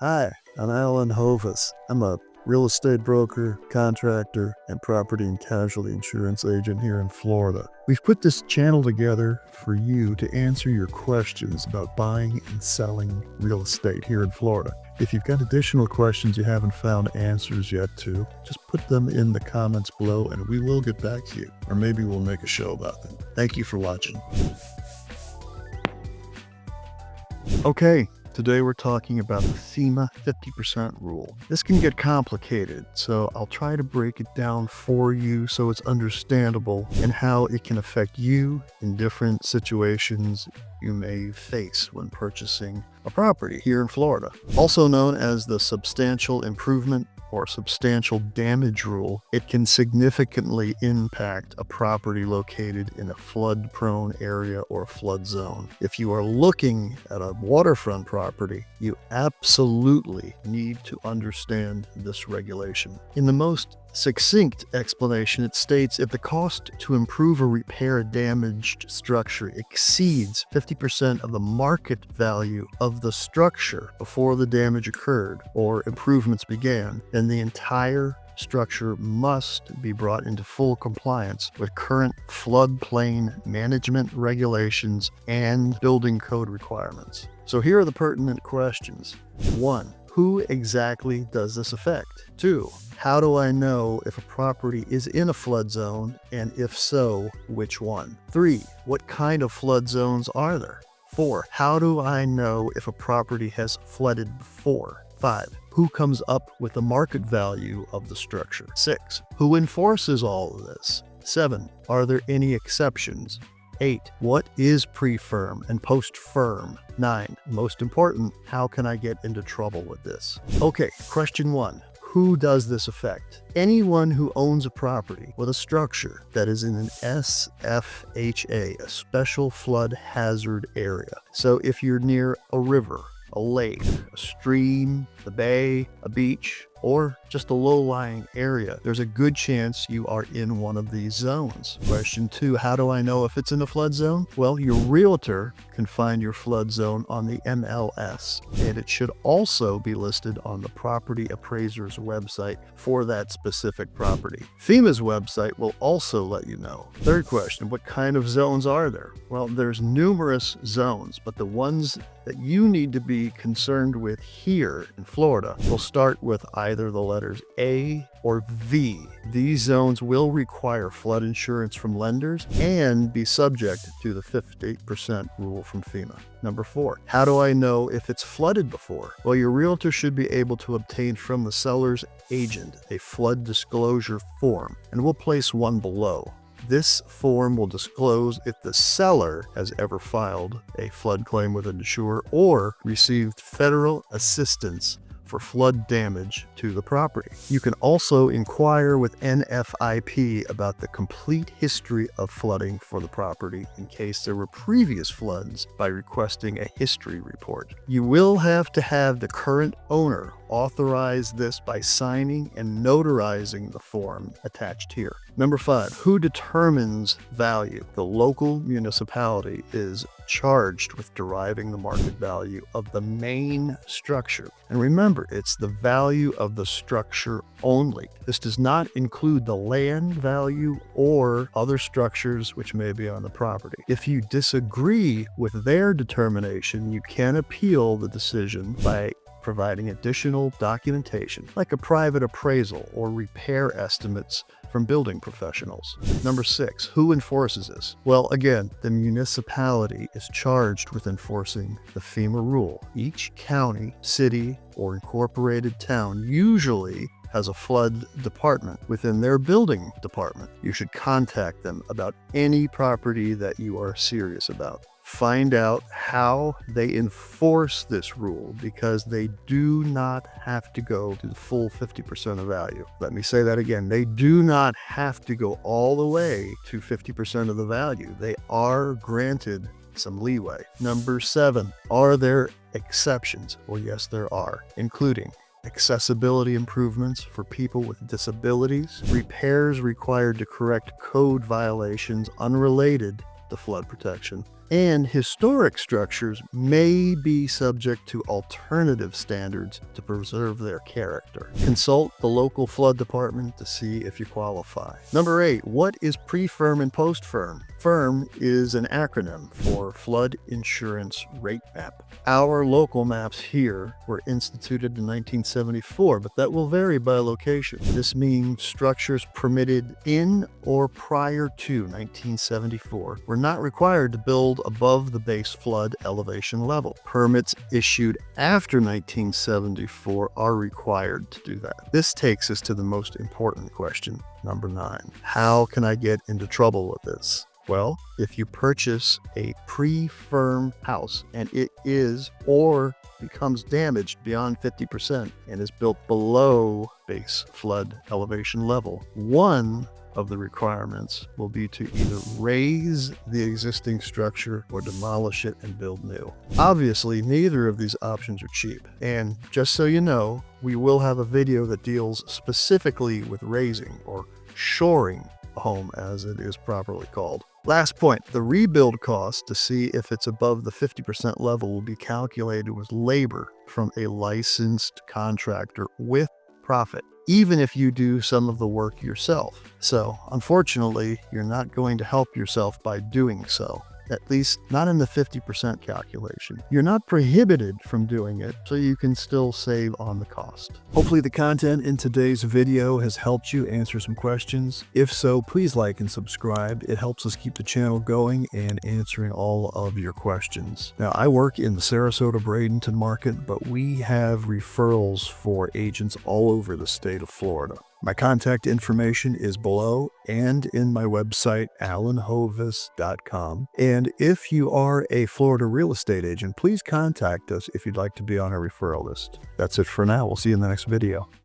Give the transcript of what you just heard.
Hi, I'm Alan Hovis. I'm a real estate broker, contractor, and property and casualty insurance agent here in Florida. We've put this channel together for you to answer your questions about buying and selling real estate here in Florida. If you've got additional questions you haven't found answers yet to, just put them in the comments below and we will get back to you. Or maybe we'll make a show about them. Thank you for watching. Okay. Today we're talking about the FEMA 50% rule. This can get complicated, so I'll try to break it down for you so it's understandable and how it can affect you in different situations you may face when purchasing a property here in Florida. Also known as the substantial improvement or substantial damage rule, it can significantly impact a property located in a flood-prone area or flood zone. If you are looking at a waterfront property, you absolutely need to understand this regulation. In the most succinct explanation, it states if the cost to improve or repair a damaged structure exceeds 50% of the market value of the structure before the damage occurred or improvements began, then the entire structure must be brought into full compliance with current floodplain management regulations and building code requirements. So here are the pertinent questions. 1. Who exactly does this affect? 2. How do I know if a property is in a flood zone, and if so, which one? 3. What kind of flood zones are there? 4. How do I know if a property has flooded before? 5. Who comes up with the market value of the structure? 6. Who enforces all of this? 7. Are there any exceptions? 8. What is pre-firm and post-firm? 9. Most important, how can I get into trouble with this? Okay, question 1. Who does this affect? Anyone who owns a property with a structure that is in an SFHA, a special flood hazard area. So if you're near a river, a lake, a stream, the bay, a beach, or just a low-lying area, there's a good chance you are in one of these zones. Question 2, how do I know if it's in a flood zone? Well, your realtor can find your flood zone on the MLS, and it should also be listed on the property appraiser's website for that specific property. FEMA's website will also let you know. Third question, what kind of zones are there? Well, there's numerous zones, but the ones that you need to be concerned with here in Florida will start with either the letters A or V. These zones will require flood insurance from lenders and be subject to the 50% rule from FEMA. Number 4, how do I know if it's flooded before? Well, your realtor should be able to obtain from the seller's agent a flood disclosure form, and we'll place one below. This form will disclose if the seller has ever filed a flood claim with an insurer or received federal assistance for flood damage to the property. You can also inquire with NFIP about the complete history of flooding for the property in case there were previous floods by requesting a history report. You will have to have the current owner authorize this by signing and notarizing the form attached here. Number 5, who determines value? The local municipality is charged with deriving the market value of the main structure. And remember, it's the value of the structure only. This does not include the land value or other structures which may be on the property. If you disagree with their determination, you can appeal the decision by providing additional documentation, like a private appraisal or repair estimates from building professionals. Number 6, who enforces this? Well, again, the municipality is charged with enforcing the FEMA rule. Each county, city, or incorporated town usually has a flood department within their building department. You should contact them about any property that you are serious about. Find out how they enforce this rule, because they do not have to go to the full 50% of value. Let me say that again. They do not have to go all the way to 50% of the value. They are granted some leeway. Number 7, are there exceptions? Well, yes, there are, including accessibility improvements for people with disabilities, repairs required to correct code violations unrelated to flood protection, And historic structures may be subject to alternative standards to preserve their character. Consult the local flood department to see if you qualify. Number 8, what is pre-FERM and post-FERM? FERM is an acronym for Flood Insurance Rate Map. Our local maps here were instituted in 1974, but that will vary by location. This means structures permitted in or prior to 1974 were not required to build above the base flood elevation level. Permits issued after 1974 are required to do that. This takes us to the most important question, number 9. How can I get into trouble with this? Well, if you purchase a pre-FERM house and it is or becomes damaged beyond 50% and is built below base flood elevation level, one of the requirements will be to either raise the existing structure or demolish it and build new. Obviously, neither of these options are cheap. And just so you know, we will have a video that deals specifically with raising or shoring a home, as it is properly called. Last point, the rebuild cost to see if it's above the 50% level will be calculated with labor from a licensed contractor with profit, even if you do some of the work yourself. So, unfortunately, you're not going to help yourself by doing so. At least not in the 50% calculation. You're not prohibited from doing it, so you can still save on the cost. Hopefully the content in today's video has helped you answer some questions. If so, please like and subscribe. It helps us keep the channel going and answering all of your questions. Now, I work in the Sarasota-Bradenton market, but we have referrals for agents all over the state of Florida. My contact information is below and in my website, alanhovis.com. And if you are a Florida real estate agent, please contact us if you'd like to be on our referral list. That's it for now. We'll see you in the next video.